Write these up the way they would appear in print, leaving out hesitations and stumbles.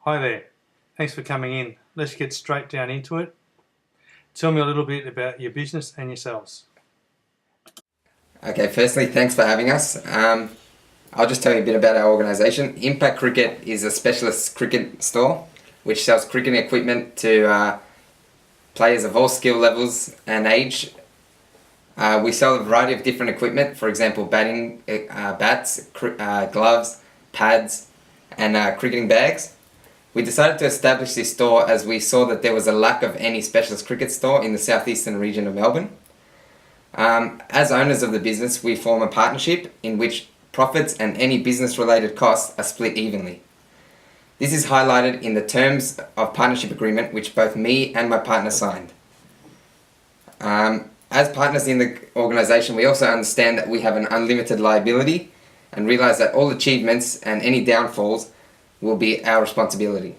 Hi there. Thanks for coming in. Let's get straight down into it. Tell me a little bit about your business and yourselves. Okay, firstly, thanks for having us. I'll just tell you a bit about our organisation. Impact Cricket is a specialist cricket store which sells cricket equipment to players of all skill levels and age. We sell a variety of different equipment, for example, batting, bats, gloves, pads, and cricketing bags. We decided to establish this store as we saw that there was a lack of any specialist cricket store in the southeastern region of Melbourne. As owners of the business, we form a partnership in which profits and any business-related costs are split evenly. This is highlighted in the terms of partnership agreement which both me and my partner signed. As partners in the organisation, we also understand that we have an unlimited liability and realise that all achievements and any downfalls will be our responsibility.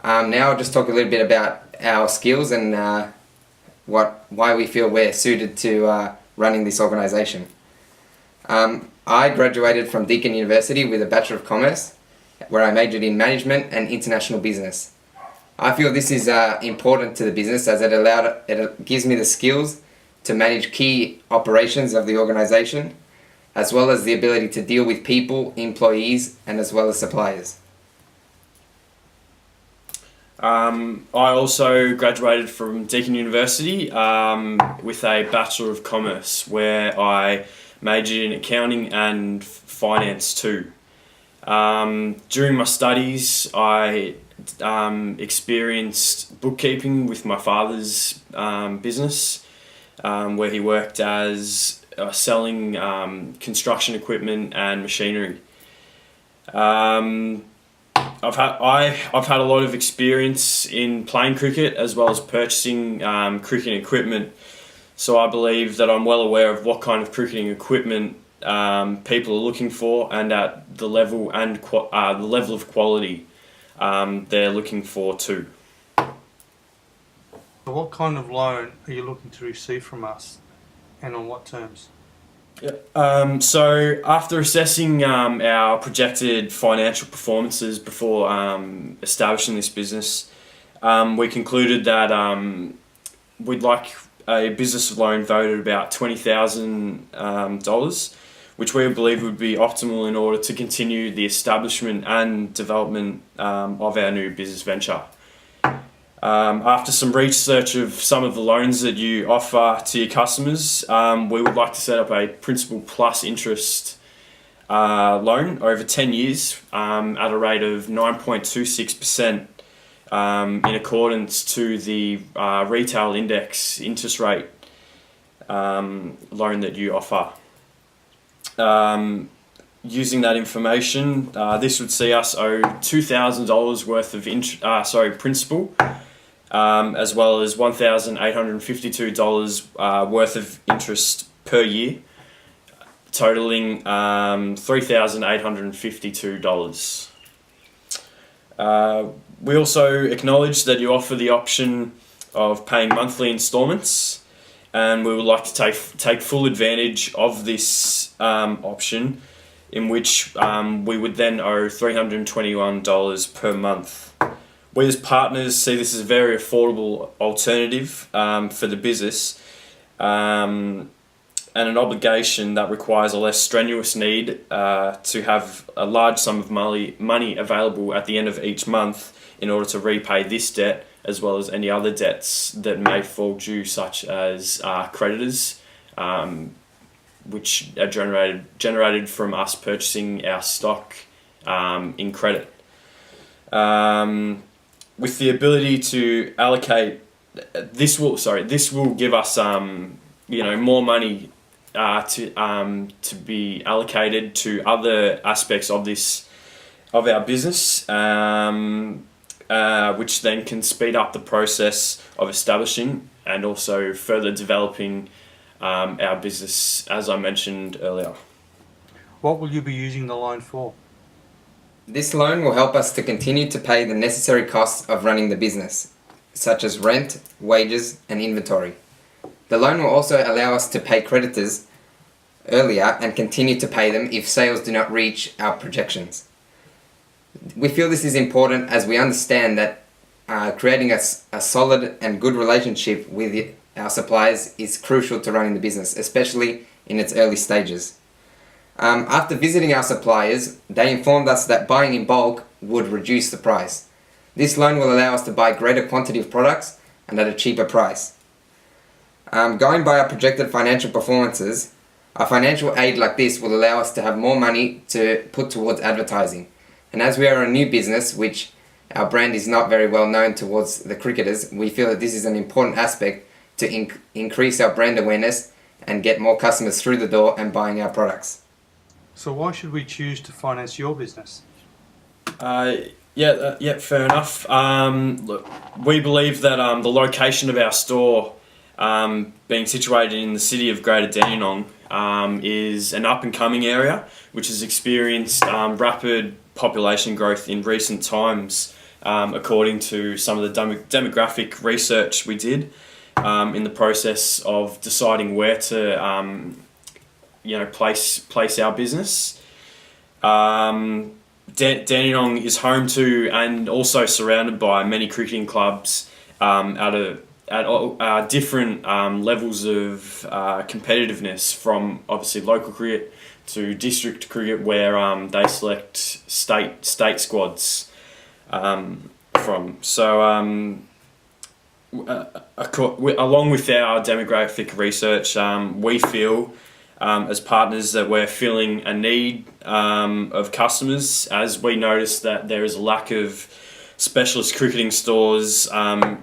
Now I'll just talk a little bit about our skills and why we feel we're suited to running this organisation. I graduated from Deakin University with a Bachelor of Commerce, where I majored in Management and International Business. I feel this is important to the business as it gives me the skills to manage key operations of the organisation, as well as the ability to deal with people, employees, and as well as suppliers. I also graduated from Deakin University with a Bachelor of Commerce, where I majored in accounting and finance too. During my studies, I experienced bookkeeping with my father's business, where he worked as selling construction equipment and machinery. I've had a lot of experience in playing cricket as well as purchasing cricket equipment, so I believe that I'm well aware of what kind of cricketing equipment people are looking for and at the level and the level of quality they're looking for too. So what kind of loan are you looking to receive from us and on what terms? So after assessing our projected financial performances before establishing this business, we concluded that we'd like a business loan valued at about $20,000, which we believe would be optimal in order to continue the establishment and development of our new business venture. After some research of some of the loans that you offer to your customers, we would like to set up a principal plus interest loan over 10 years at a rate of 9.26% in accordance to the retail index interest rate loan that you offer. Using that information, this would see us owe $2,000 worth of principal, as well as $1,852 worth of interest per year, totaling $3,852. We also acknowledge that you offer the option of paying monthly instalments, and we would like to take full advantage of this option, in which we would then owe $321 per month. We as partners see this as a very affordable alternative for the business, and an obligation that requires a less strenuous need to have a large sum of money available at the end of each month in order to repay this debt, as well as any other debts that may fall due, such as creditors, which are generated from us purchasing our stock in credit. With the ability to allocate, this will give us more money to be allocated to other aspects of our business, which then can speed up the process of establishing and also further developing our business, as I mentioned earlier. What will you be using the loan for? This loan will help us to continue to pay the necessary costs of running the business, such as rent, wages, and inventory. The loan will also allow us to pay creditors earlier and continue to pay them if sales do not reach our projections. We feel this is important as we understand that creating a solid and good relationship with our suppliers is crucial to running the business, especially in its early stages. After visiting our suppliers, they informed us that buying in bulk would reduce the price. This loan will allow us to buy greater quantity of products and at a cheaper price. Going by our projected financial performances, a financial aid like this will allow us to have more money to put towards advertising. And as we are a new business, which our brand is not very well known towards the cricketers, we feel that this is an important aspect to increase our brand awareness and get more customers through the door and buying our products. So why should we choose to finance your business? Yeah, fair enough. Look, we believe that the location of our store, being situated in the city of Greater Dandenong, is an up-and-coming area which has experienced rapid population growth in recent times, according to some of the demographic research we did in the process of deciding where to place our business. Dandenong is home to and also surrounded by many cricketing clubs at different levels of competitiveness, from obviously local cricket to district cricket, where they select state squads from. So along with our demographic research, we feel as partners that we're filling a need of customers, as we notice that there is a lack of specialist cricketing stores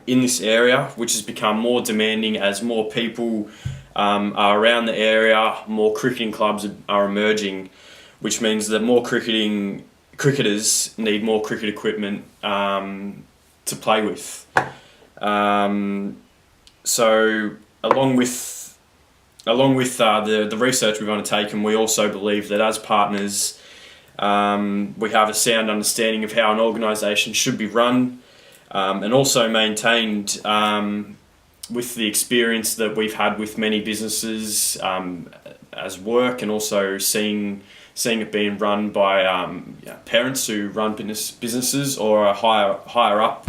in this area, which has become more demanding as more people are around the area. More cricketing clubs are emerging, which means that more cricketers need more cricket equipment to play with. So along with the research we've undertaken, we also believe that as partners, we have a sound understanding of how an organisation should be run, and also maintained with the experience that we've had with many businesses as work, and also seeing it being run by parents who run businesses or are higher up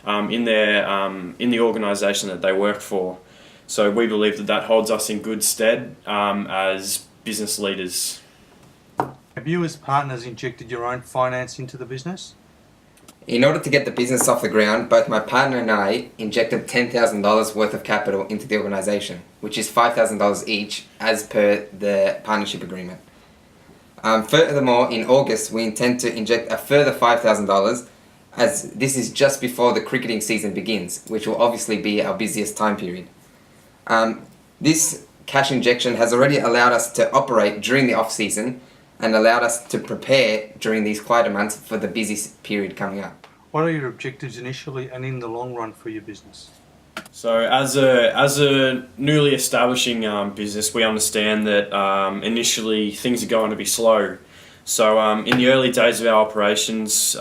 in the organisation that they work for. So we believe that holds us in good stead as business leaders. Have you as partners injected your own finance into the business? In order to get the business off the ground, both my partner and I injected $10,000 worth of capital into the organisation, which is $5,000 each as per the partnership agreement. Furthermore, in August we intend to inject a further $5,000, as this is just before the cricketing season begins, which will obviously be our busiest time period. This cash injection has already allowed us to operate during the off-season and allowed us to prepare during these quieter months for the busy period coming up. What are your objectives initially and in the long run for your business? So as a newly establishing business, we understand that initially things are going to be slow. So in the early days of our operations,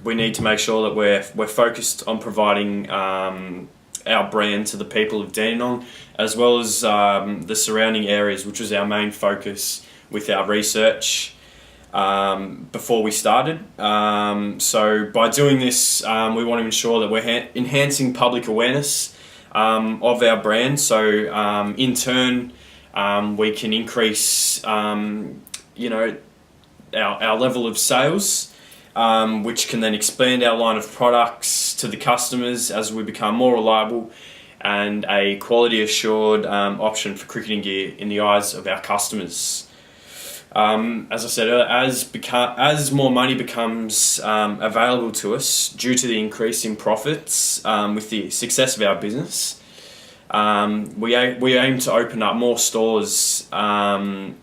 we need to make sure that we're focused on providing our brand to the people of Dandenong, as well as the surrounding areas, which was our main focus with our research before we started. So by doing this, we want to ensure that we're enhancing public awareness of our brand. So in turn, we can increase our level of sales, which can then expand our line of products to the customers as we become more reliable and a quality assured option for cricketing gear in the eyes of our customers. As I said earlier, as more money becomes available to us due to the increase in profits with the success of our business, we aim to open up more stores in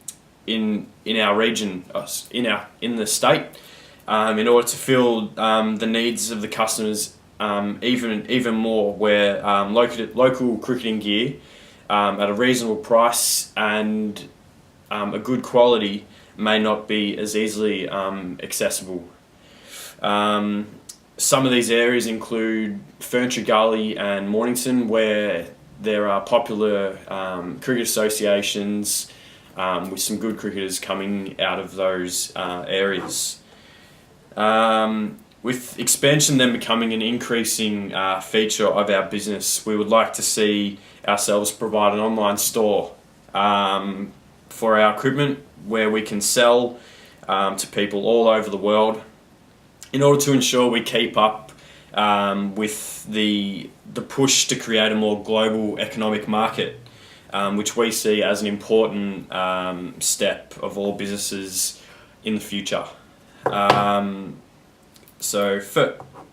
our region, in the state, in order to fill the needs of the customers even more, where local cricketing gear at a reasonable price and a good quality may not be as easily accessible. Some of these areas include Furniture Gully and Mornington, where there are popular cricket associations with some good cricketers coming out of those areas. With expansion then becoming an increasing feature of our business, we would like to see ourselves provide an online store for our equipment where we can sell to people all over the world in order to ensure we keep up with the push to create a more global economic market, which we see as an important step of all businesses in the future. So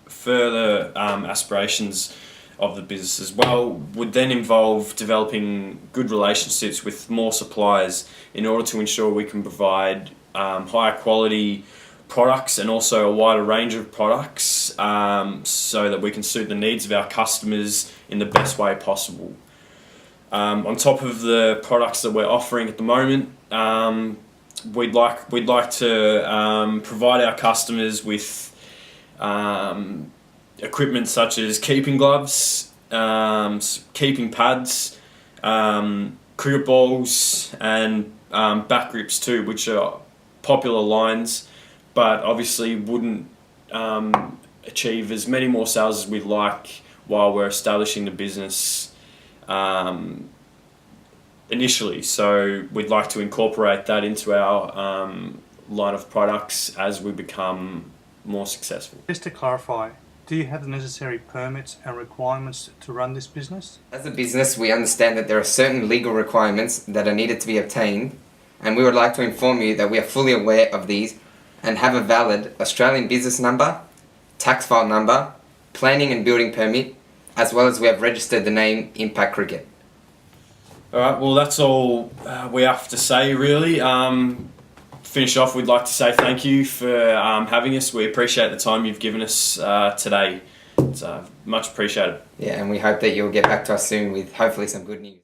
further aspirations of the business as well would then involve developing good relationships with more suppliers in order to ensure we can provide higher quality products and also a wider range of products so that we can suit the needs of our customers in the best way possible. On top of the products that we're offering at the moment, we'd like to provide our customers with equipment such as keeping gloves, keeping pads, cricket balls, and back grips too, which are popular lines, but obviously wouldn't achieve as many more sales as we'd like while we're establishing the business initially. So we'd like to incorporate that into our line of products as we become more successful. Just to clarify, do you have the necessary permits and requirements to run this business? As a business, we understand that there are certain legal requirements that are needed to be obtained, and we would like to inform you that we are fully aware of these and have a valid Australian business number, tax file number, planning and building permit, as well as we have registered the name Impact Cricket. Alright, well that's all we have to say really. Finish off, we'd like to say thank you for having us. We appreciate the time you've given us today. It's much appreciated. Yeah, and we hope that you'll get back to us soon with hopefully some good news.